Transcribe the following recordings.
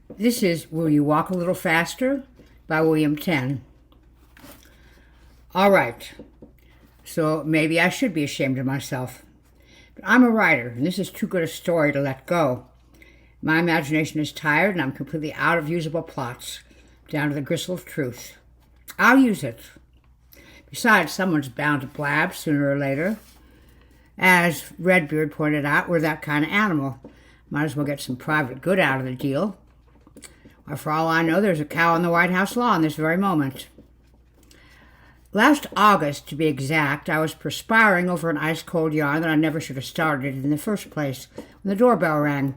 This is Will You Walk a Little Faster by William Tenn. All right, so maybe I should be ashamed of myself. But I'm a writer, and this is too good a story to let go. My imagination is tired, and I'm completely out of usable plots, down to the gristle of truth. I'll use it. Besides, someone's bound to blab sooner or later. As Redbeard pointed out, we're that kind of animal. Might as well get some private good out of the deal. Or for all I know, there's a cow on the White House lawn this very moment. Last August, to be exact, I was perspiring over an ice-cold yarn that I never should have started in the first place when the doorbell rang.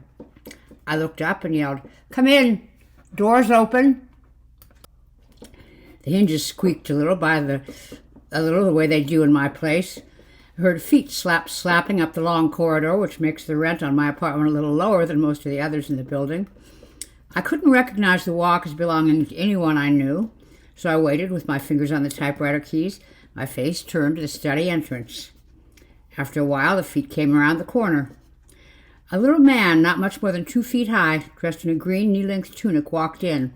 I looked up and yelled, "Come in! Door's open!" The hinges squeaked a little the way they do in my place. I heard feet slapping up the long corridor, which makes the rent on my apartment a little lower than most of the others in the building. I couldn't recognize the walk as belonging to anyone I knew, so I waited with my fingers on the typewriter keys, my face turned to the study entrance. After a while, the feet came around the corner. A little man, not much more than 2 feet high, dressed in a green knee-length tunic, walked in.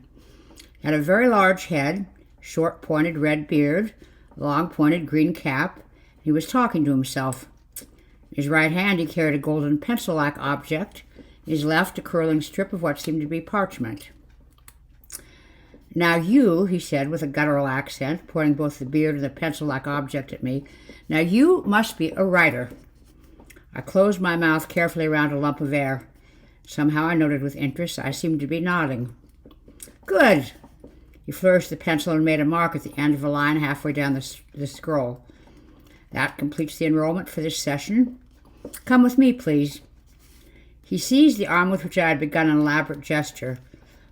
He had a very large head, short pointed red beard, a long pointed green cap. He was talking to himself. In his right hand he carried a golden pencil-like object, in his left a curling strip of what seemed to be parchment. "Now you," he said with a guttural accent, pointing both the beard and the pencil-like object at me, "now you must be a writer." I closed my mouth carefully around a lump of air. Somehow I noted with interest I seemed to be nodding. "Good." He flourished the pencil and made a mark at the end of a line halfway down the scroll. "That completes the enrollment for this session. Come with me, please." He seized the arm with which I had begun an elaborate gesture.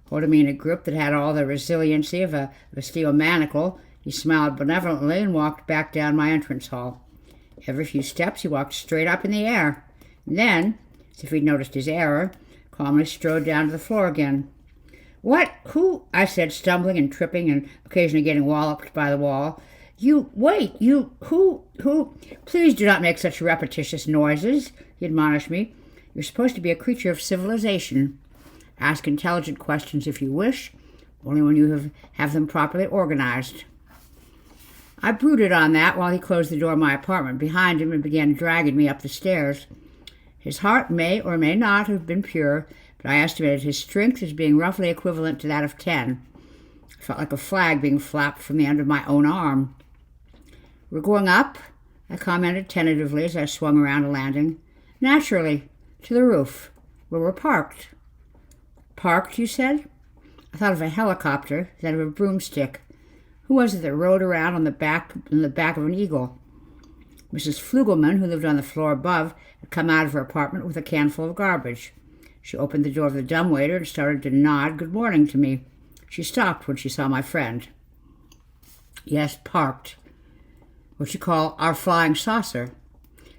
Holding me in a grip that had all the resiliency of a steel manacle, he smiled benevolently and walked back down my entrance hall. Every few steps he walked straight up in the air, and then, as if he'd noticed his error, calmly strode down to the floor again. "What? Who?" I said, stumbling and tripping and occasionally getting walloped by the wall. Who? Please do not make such repetitious noises," he admonished me. "You're supposed to be a creature of civilization. Ask intelligent questions if you wish, only when you have them properly organized." I brooded on that while he closed the door of my apartment behind him and began dragging me up the stairs. His heart may or may not have been pure, but I estimated his strength as being roughly equivalent to that of Tenn. I felt like a flag being flapped from the end of my own arm. "We're going up?" I commented tentatively as I swung around a landing. "Naturally, to the roof, where we're parked." "Parked, you said?" I thought of a helicopter, then of a broomstick. Who was it that rode around on the back of an eagle? Mrs. Flugelman, who lived on the floor above, had come out of her apartment with a can full of garbage. She opened the door of the dumbwaiter and started to nod good morning to me. She stopped when she saw my friend. "Yes, parked. What you call our flying saucer."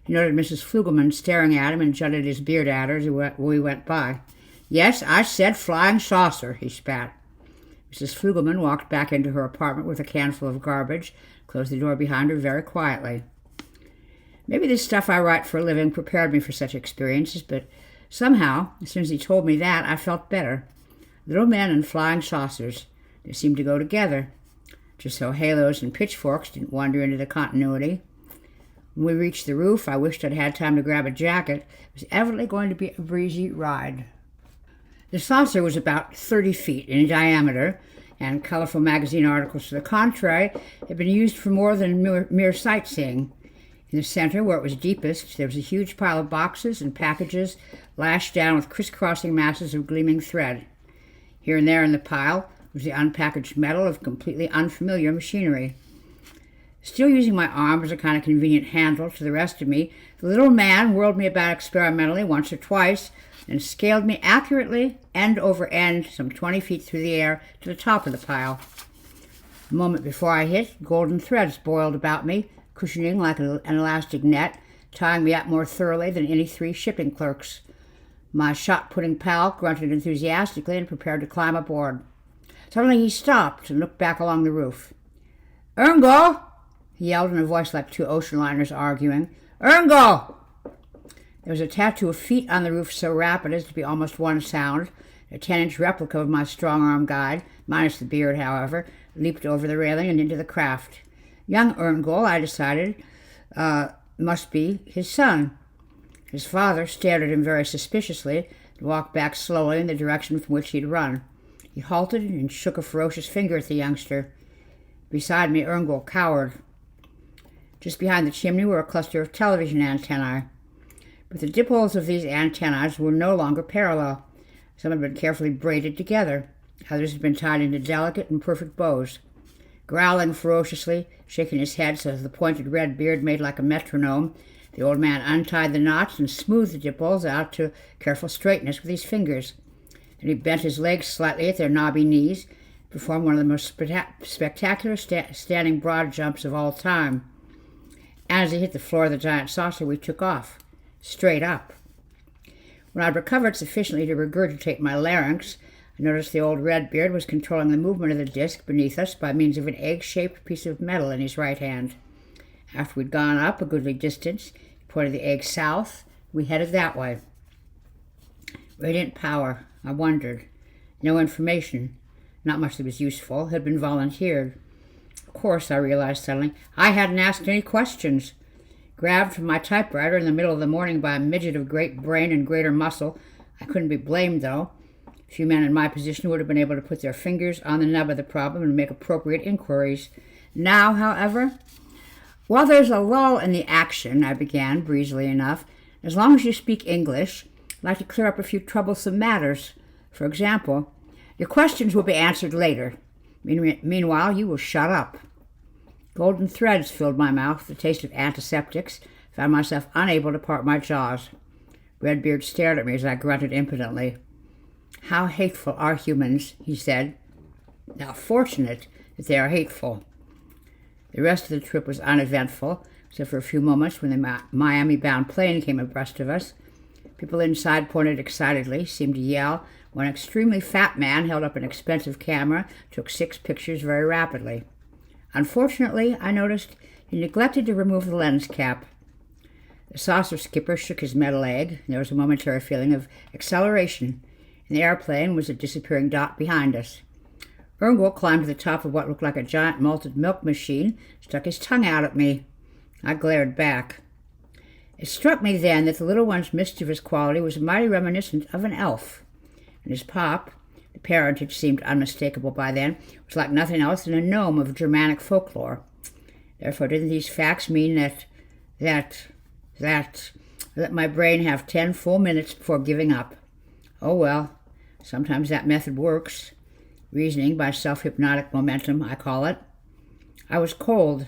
He noted Mrs. Flugelman staring at him and jutted his beard at her as we went by. "Yes, I said flying saucer," he spat. Mrs. Flugelman walked back into her apartment with a can full of garbage, closed the door behind her very quietly. Maybe this stuff I write for a living prepared me for such experiences, but somehow, as soon as he told me that, I felt better. Little men and flying saucers, they seemed to go together. Just so halos and pitchforks didn't wander into the continuity. When we reached the roof, I wished I'd had time to grab a jacket. It was evidently going to be a breezy ride. The saucer was about 30 feet in diameter, and colorful magazine articles to the contrary had been used for more than mere sightseeing. In the center, where it was deepest, there was a huge pile of boxes and packages lashed down with crisscrossing masses of gleaming thread. Here and there in the pile was the unpackaged metal of completely unfamiliar machinery. Still using my arm as a kind of convenient handle to the rest of me, the little man whirled me about experimentally once or twice and scaled me accurately, end over end, some 20 feet through the air to the top of the pile. A moment before I hit, golden threads boiled about me, cushioning like an elastic net, tying me up more thoroughly than any 3 shipping clerks. My shot-putting pal grunted enthusiastically and prepared to climb aboard. Suddenly he stopped and looked back along the roof. "Erngo!" he yelled in a voice like 2 ocean liners arguing. "Erngo!" There was a tattoo of feet on the roof so rapid as to be almost one sound. A 10-inch replica of my strong-arm guide, minus the beard, however, leaped over the railing and into the craft. Young Erngol, I decided, must be his son. His father stared at him very suspiciously and walked back slowly in the direction from which he'd run. He halted and shook a ferocious finger at the youngster. Beside me, Erngol cowered. Just behind the chimney were a cluster of television antennae. But the dip holes of these antennae were no longer parallel. Some had been carefully braided together. Others had been tied into delicate and perfect bows. Growling ferociously, shaking his head so that the pointed red beard made like a metronome, the old man untied the knots and smoothed the dip holes out to careful straightness with his fingers. Then he bent his legs slightly at their knobby knees, and performed one of the most spectacular standing broad jumps of all time. And as he hit the floor of the giant saucer, we took off, straight up. When I'd recovered sufficiently to regurgitate my larynx, I noticed the old Redbeard was controlling the movement of the disc beneath us by means of an egg-shaped piece of metal in his right hand. After we'd gone up a goodly distance, he pointed the egg south. We headed that way. Radiant power, I wondered. No information, not much that was useful, had been volunteered. Of course, I realized suddenly, I hadn't asked any questions. Grabbed from my typewriter in the middle of the morning by a midget of great brain and greater muscle, I couldn't be blamed, though. Few men in my position would have been able to put their fingers on the nub of the problem and make appropriate inquiries. Now, however, while there's a lull in the action, I began, breezily enough, as long as you speak English, I'd like to clear up a few troublesome matters. For example, your questions will be answered later. Meanwhile, you will shut up. Golden threads filled my mouth with the taste of antiseptics. Found myself unable to part my jaws. Redbeard stared at me as I grunted impotently. How hateful are humans, he said. How fortunate that they are hateful. The rest of the trip was uneventful, except for a few moments when the Miami-bound plane came abreast of us. People inside pointed excitedly, seemed to yell. One extremely fat man held up an expensive camera, took 6 pictures very rapidly. Unfortunately, I noticed he neglected to remove the lens cap. The saucer skipper shook his metal egg, and there was a momentary feeling of acceleration. And the airplane was a disappearing dot behind us. Erngol climbed to the top of what looked like a giant malted milk machine, stuck his tongue out at me. I glared back. It struck me then that the little one's mischievous quality was mighty reminiscent of an elf. And his pop, the parentage seemed unmistakable by then, was like nothing else than a gnome of Germanic folklore. Therefore, didn't these facts mean that let my brain have 10 full minutes before giving up? Oh well, sometimes that method works. Reasoning by self-hypnotic momentum, I call it. I was cold,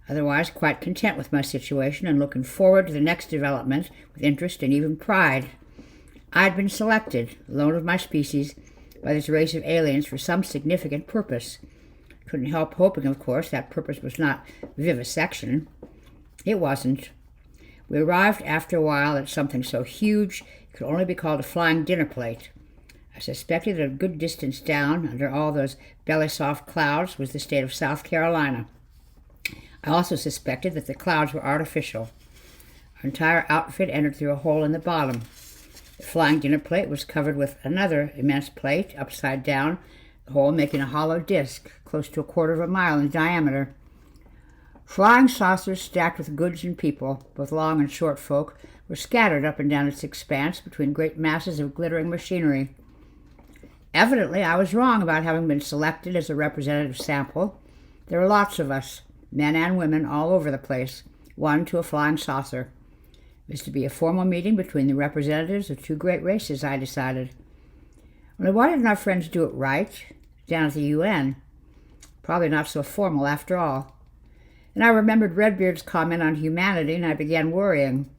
otherwise quite content with my situation and looking forward to the next development with interest and even pride. I'd been selected, alone of my species, by this race of aliens for some significant purpose. Couldn't help hoping, of course, that purpose was not vivisection. It wasn't. We arrived after a while at something so huge it could only be called a flying dinner plate. I suspected that a good distance down, under all those belly-soft clouds, was the state of South Carolina. I also suspected that the clouds were artificial. Our entire outfit entered through a hole in the bottom. The flying dinner plate was covered with another immense plate, upside down, the hole making a hollow disc, close to 1/4 mile in diameter. Flying saucers stacked with goods and people, both long and short folk, were scattered up and down its expanse between great masses of glittering machinery. Evidently, I was wrong about having been selected as a representative sample. There were lots of us, men and women, all over the place, one to a flying saucer. It was to be a formal meeting between the representatives of 2 great races, I decided. Only why didn't our friends do it right, down at the UN? Probably not so formal after all. And I remembered Redbeard's comment on humanity, and I began worrying.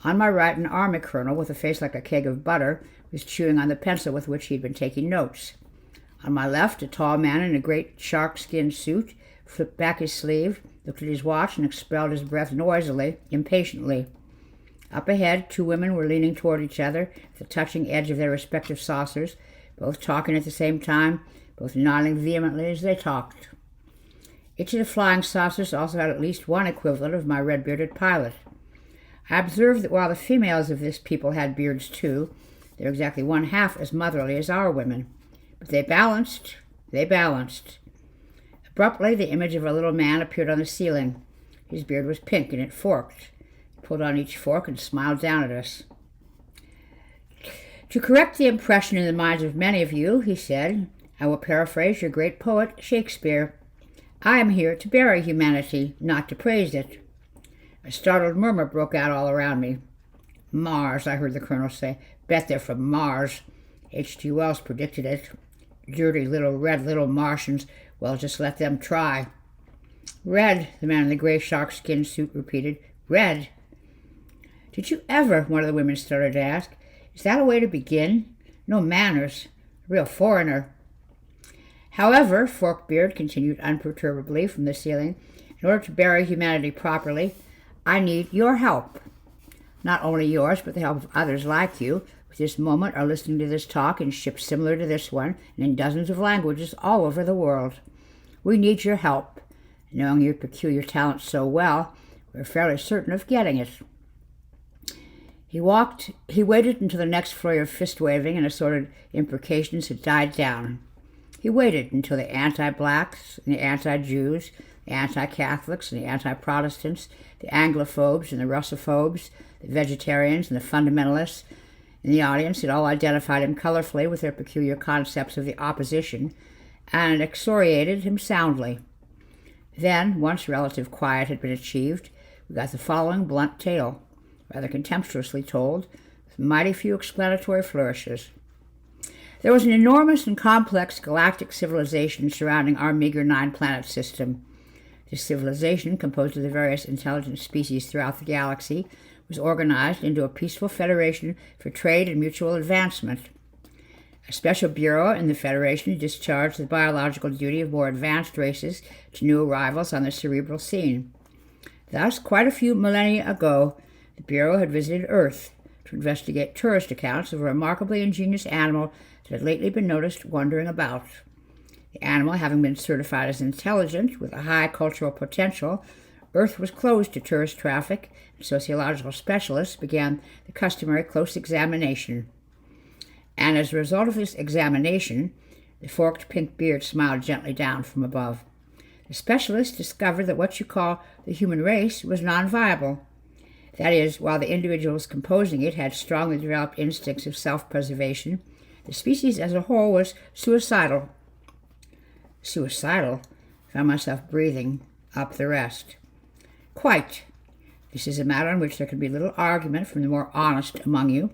On my right, an army colonel with a face like a keg of butter was chewing on the pencil with which he had been taking notes. On my left, a tall man in a great shark-skin suit flipped back his sleeve, looked at his watch, and expelled his breath noisily, impatiently. Up ahead, 2 women were leaning toward each other at the touching edge of their respective saucers, both talking at the same time, both nodding vehemently as they talked. Each of the flying saucers also had at least one equivalent of my red-bearded pilot. I observed that while the females of this people had beards too, They're exactly one half as motherly as our women. But they balanced. Abruptly, the image of a little man appeared on the ceiling. His beard was pink and it forked. He pulled on each fork and smiled down at us. To correct the impression in the minds of many of you, he said, I will paraphrase your great poet, Shakespeare. I am here to bury humanity, not to praise it. A startled murmur broke out all around me. Mars, I heard the colonel say. Bet they're from Mars. H.G. Wells predicted it. Dirty little Martians. Well, just let them try. Red, the man in the gray shark-skin suit repeated. Red. Did you ever, one of the women started to ask. Is that a way to begin? No manners. A real foreigner. However, Forkbeard continued unperturbably from the ceiling, in order to bury humanity properly, I need your help. Not only yours, but the help of others like you, who at this moment are listening to this talk in ships similar to this one, and in dozens of languages all over the world. We need your help. Knowing your peculiar talent so well, we're fairly certain of getting it. He waited until the next flurry of fist-waving and assorted imprecations had died down. He waited until the anti-blacks and the anti-Jews, the anti-Catholics and the anti-Protestants, the Anglophobes and the Russophobes, the vegetarians and the fundamentalists in the audience had all identified him colorfully with their peculiar concepts of the opposition and excoriated him soundly. Then, once relative quiet had been achieved, we got the following blunt tale, rather contemptuously told, with mighty few explanatory flourishes. There was an enormous and complex galactic civilization surrounding our meager 9-planet system. This civilization, composed of the various intelligent species throughout the galaxy, was organized into a peaceful federation for trade and mutual advancement. A special bureau in the Federation discharged the biological duty of more advanced races to new arrivals on the cerebral scene. Thus, quite a few millennia ago, the Bureau had visited Earth to investigate tourist accounts of a remarkably ingenious animal that had lately been noticed wandering about. The animal, having been certified as intelligent with a high cultural potential, Earth was closed to tourist traffic, and sociological specialists began the customary close examination. And as a result of this examination, the forked pink beard smiled gently down from above. The specialists discovered that what you call the human race was non-viable. That is, while the individuals composing it had strongly developed instincts of self-preservation, the species as a whole was suicidal. Suicidal? I found myself breathing up the rest. Quite. This is a matter on which there can be little argument from the more honest among you.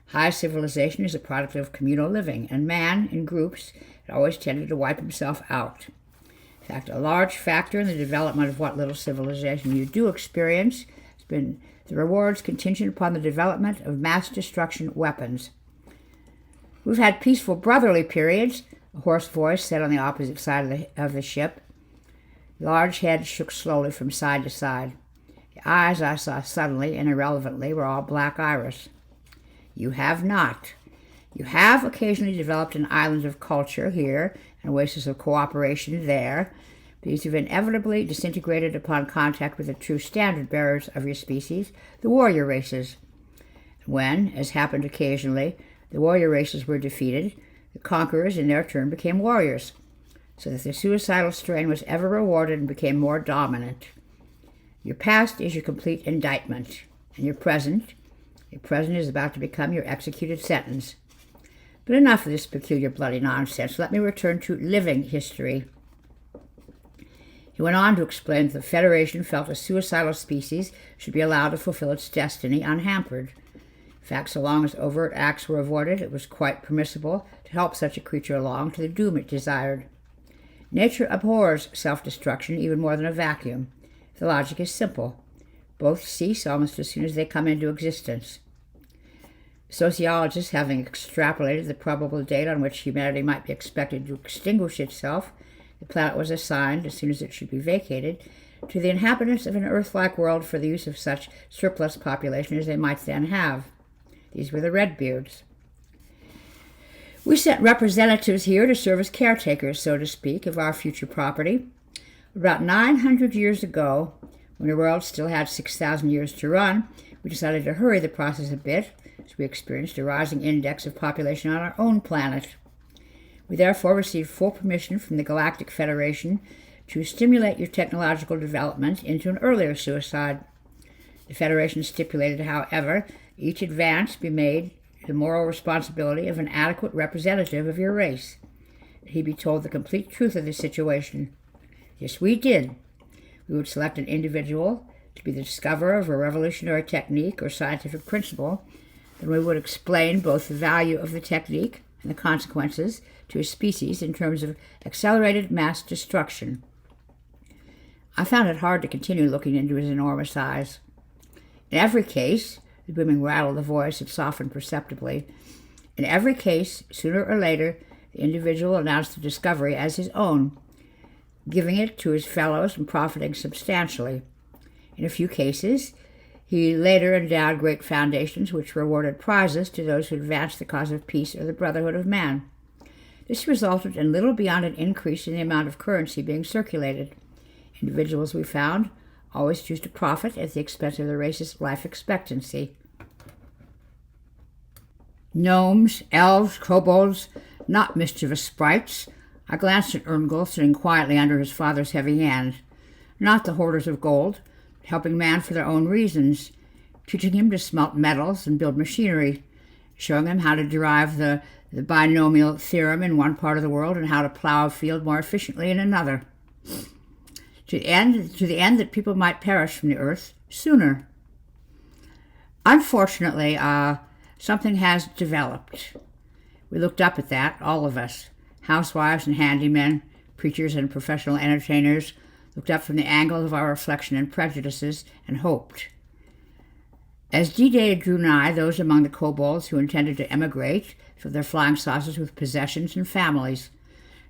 High civilization is a product of communal living, and man, in groups, had always tended to wipe himself out. In fact, a large factor in the development of what little civilization you do experience has been the rewards contingent upon the development of mass destruction weapons. We've had peaceful brotherly periods, a hoarse voice said on the opposite side of the ship. The large head shook slowly from side to side. The eyes I saw suddenly and irrelevantly were all black iris. You have not. You have occasionally developed an island of culture here, an oasis of cooperation there, but these have inevitably disintegrated upon contact with the true standard bearers of your species, the warrior races. When, as happened occasionally, the warrior races were defeated, the conquerors in their turn became warriors, so that the suicidal strain was ever rewarded and became more dominant. Your past is your complete indictment, and your present is about to become your executed sentence. But enough of this peculiar bloody nonsense. Let me return to living history. He went on to explain that the Federation felt a suicidal species should be allowed to fulfill its destiny unhampered. In fact, so long as overt acts were avoided, it was quite permissible to help such a creature along to the doom it desired. Nature abhors self-destruction even more than a vacuum. The logic is simple. Both cease almost as soon as they come into existence. Sociologists, having extrapolated the probable date on which humanity might be expected to extinguish itself, the planet was assigned, as soon as it should be vacated, to the inhabitants of an Earth-like world for the use of such surplus population as they might then have. These were the Redbeards. We sent representatives here to serve as caretakers, so to speak, of our future property. About 900 years ago, when the world still had 6,000 years to run, we decided to hurry the process a bit as we experienced a rising index of population on our own planet. We therefore received full permission from the Galactic Federation to stimulate your technological development into an earlier suicide. The Federation stipulated, however, each advance be made the moral responsibility of an adequate representative of your race. He be told the complete truth of the situation. Yes, we did. We would select an individual to be the discoverer of a revolutionary technique or scientific principle. Then we would explain both the value of the technique and the consequences to a species in terms of accelerated mass destruction. I found it hard to continue looking into his enormous eyes. In every case, the booming rattle of the voice had softened perceptibly. In every case, sooner or later, the individual announced the discovery as his own, giving it to his fellows and profiting substantially. In a few cases, he later endowed great foundations which rewarded prizes to those who advanced the cause of peace or the brotherhood of man. This resulted in little beyond an increase in the amount of currency being circulated. Individuals, we found, always choose to profit at the expense of the race's life expectancy. Gnomes, elves, kobolds, not mischievous sprites. I glanced at Erngel, sitting quietly under his father's heavy hand. Not the hoarders of gold, but helping man for their own reasons, teaching him to smelt metals and build machinery, showing him how to derive the binomial theorem in one part of the world and how to plow a field more efficiently in another. To the end that people might perish from the earth sooner. Unfortunately, something has developed. We looked up at that, all of us, housewives and handymen, preachers and professional entertainers, looked up from the angle of our reflection and prejudices, and hoped. As D-Day drew nigh, those among the kobolds who intended to emigrate filled their flying saucers with possessions and families.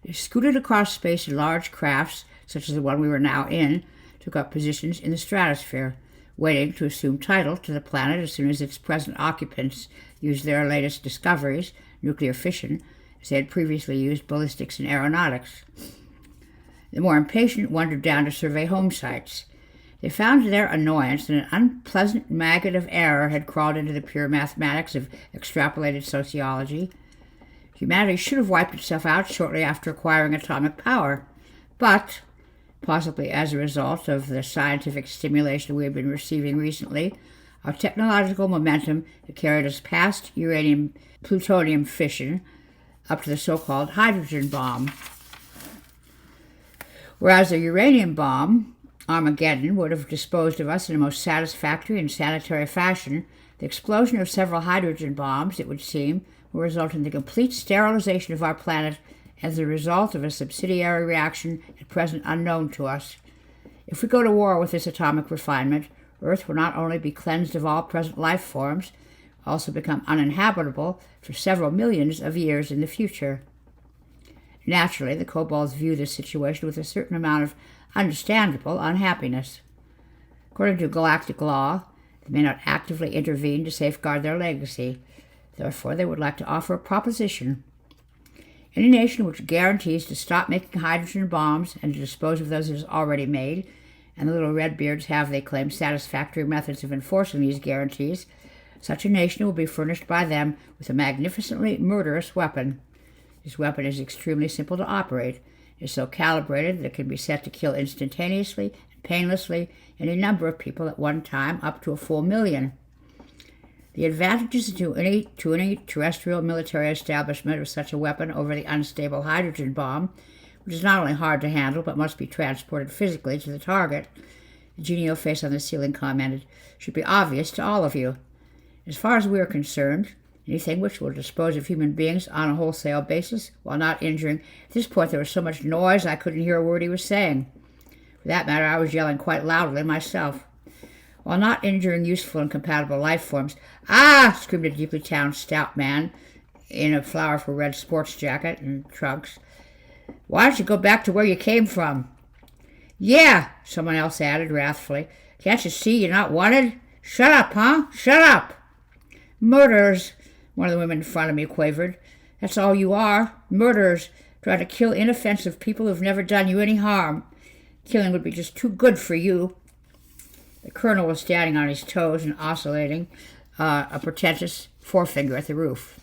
They scooted across space in large crafts, such as the one we were now in, took up positions in the stratosphere, waiting to assume title to the planet as soon as its present occupants used their latest discoveries, nuclear fission, as they had previously used ballistics and aeronautics. The more impatient wandered down to survey home sites. They found to their annoyance that an unpleasant maggot of error had crawled into the pure mathematics of extrapolated sociology. Humanity should have wiped itself out shortly after acquiring atomic power, but, possibly as a result of the scientific stimulation we have been receiving recently, our technological momentum had carried us past uranium-plutonium fission up to the so-called hydrogen bomb. Whereas the uranium bomb, Armageddon, would have disposed of us in a most satisfactory and sanitary fashion, the explosion of several hydrogen bombs, it would seem, will result in the complete sterilization of our planet as the result of a subsidiary reaction at present unknown to us. If we go to war with this atomic refinement, Earth will not only be cleansed of all present life forms, also become uninhabitable for several millions of years in the future. Naturally, the kobolds view this situation with a certain amount of understandable unhappiness. According to galactic law, they may not actively intervene to safeguard their legacy. Therefore, they would like to offer a proposition. Any nation which guarantees to stop making hydrogen bombs and to dispose of those it has already made, and the little Redbeards have, they claim, satisfactory methods of enforcing these guarantees, such a nation will be furnished by them with a magnificently murderous weapon. This weapon is extremely simple to operate. It is so calibrated that it can be set to kill instantaneously and painlessly any number of people at one time, up to a full million. The advantages to any terrestrial military establishment of such a weapon over the unstable hydrogen bomb, which is not only hard to handle but must be transported physically to the target, the genial face on the ceiling commented, should be obvious to all of you. As far as we are concerned, anything which will dispose of human beings on a wholesale basis while not injuring. At this point there was so much noise I couldn't hear a word he was saying. For that matter, I was yelling quite loudly myself. While not injuring useful and compatible life forms. Ah! Screamed a deeply tanned stout man in a flower-for-red sports jacket and trunks. Why don't you go back to where you came from? Yeah, someone else added wrathfully. Can't you see you're not wanted? Shut up, huh? Shut up! Murderers, one of the women in front of me quavered. That's all you are, murderers, trying to kill inoffensive people who've never done you any harm. Killing would be just too good for you. The colonel was standing on his toes and oscillating, a pretentious forefinger at the roof.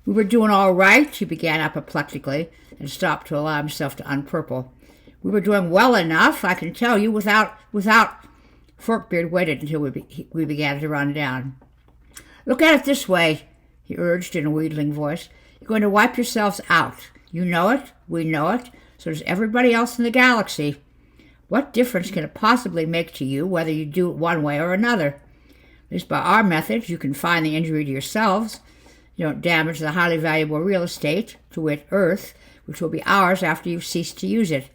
"We were doing all right," he began apoplectically, and stopped to allow himself to unpurple. "We were doing well enough, I can tell you, without... Forkbeard waited until we began to run down. "Look at it this way," he urged in a wheedling voice. "You're going to wipe yourselves out. You know it, we know it, so does everybody else in the galaxy. What difference can it possibly make to you whether you do it one way or another? At least by our methods, you confine the injury to yourselves. You don't damage the highly valuable real estate, to wit, Earth, which will be ours after you've ceased to use it.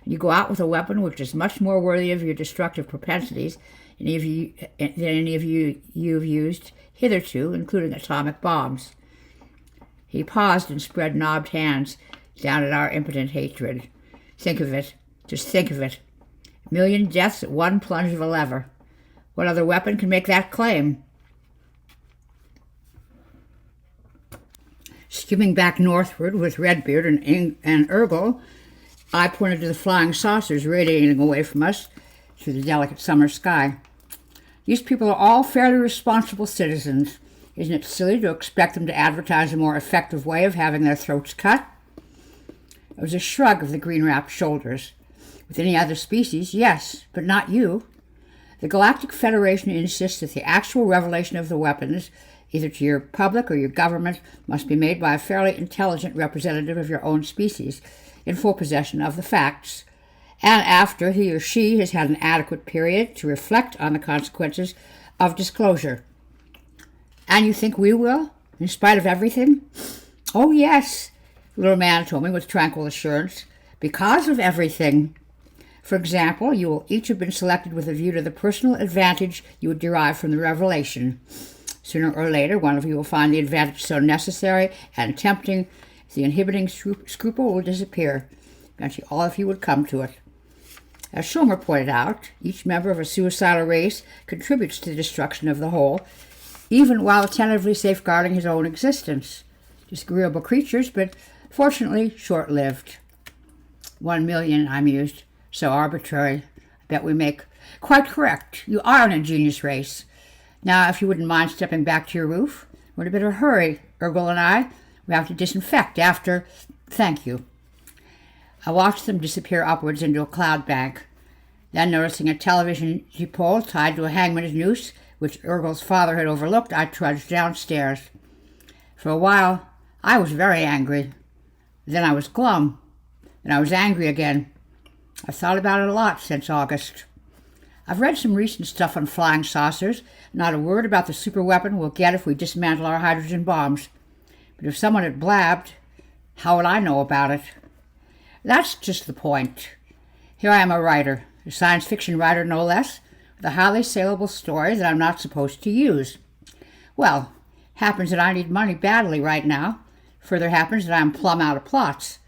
And you go out with a weapon which is much more worthy of your destructive propensities than any of you've used hitherto, including atomic bombs." He paused and spread knobbed hands down at our impotent hatred. "Think of it. Just think of it. 1,000,000 deaths at one plunge of a lever. What other weapon can make that claim?" Skimming back northward with Redbeard and Urgle, I pointed to the flying saucers radiating away from us through the delicate summer sky. "These people are all fairly responsible citizens. Isn't it silly to expect them to advertise a more effective way of having their throats cut?" It was a shrug of the green-wrapped shoulders. "With any other species, yes, but not you. The Galactic Federation insists that the actual revelation of the weapons, either to your public or your government, must be made by a fairly intelligent representative of your own species, in full possession of the facts, and after he or she has had an adequate period to reflect on the consequences of disclosure." "And you think we will, in spite of everything?" "Oh, yes," the little man told me with tranquil assurance, "because of everything. For example, you will each have been selected with a view to the personal advantage you would derive from the revelation. Sooner or later, one of you will find the advantage so necessary and tempting, the inhibiting scruple will disappear. Eventually, all of you would come to it. As Schomer pointed out, each member of a suicidal race contributes to the destruction of the whole, even while attentively safeguarding his own existence. Disagreeable creatures, but fortunately short-lived." 1,000,000, I mused. "So arbitrary. I bet we make..." "Quite correct. You are an ingenious race. Now, if you wouldn't mind stepping back to your roof, we're in a bit of a hurry, Urgle and I. We have to disinfect after..." "Thank you." I watched them disappear upwards into a cloud bank. Then, noticing a television pole tied to a hangman's noose, which Urgle's father had overlooked, I trudged downstairs. For a while, I was very angry. Then I was glum. Then I was angry again. I've thought about it a lot since August. I've read some recent stuff on flying saucers. Not a word about the superweapon we'll get if we dismantle our hydrogen bombs. But if someone had blabbed, how would I know about it? That's just the point. Here I am, a writer, a science fiction writer no less, with a highly saleable story that I'm not supposed to use. Well, happens that I need money badly right now. Further happens that I'm plumb out of plots.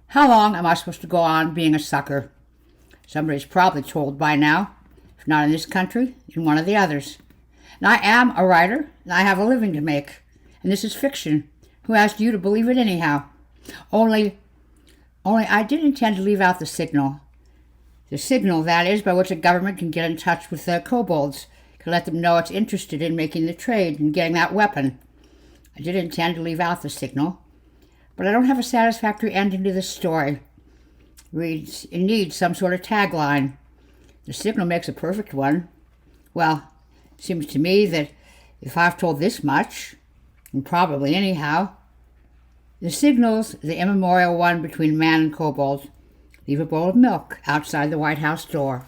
How long am I supposed to go on being a sucker? Somebody's probably told by now. If not in this country, in one of the others. And I am a writer, and I have a living to make. And this is fiction. Who asked you to believe it anyhow? Only I did intend to leave out the signal. The signal, that is, by which a government can get in touch with the kobolds, can let them know it's interested in making the trade and getting that weapon. I did intend to leave out the signal, but I don't have a satisfactory ending to this story. It needs some sort of tagline. The signal makes a perfect one. Well, it seems to me that if I've told this much, and probably anyhow, the signal's the immemorial one between man and kobold. Leave a bowl of milk outside the White House door.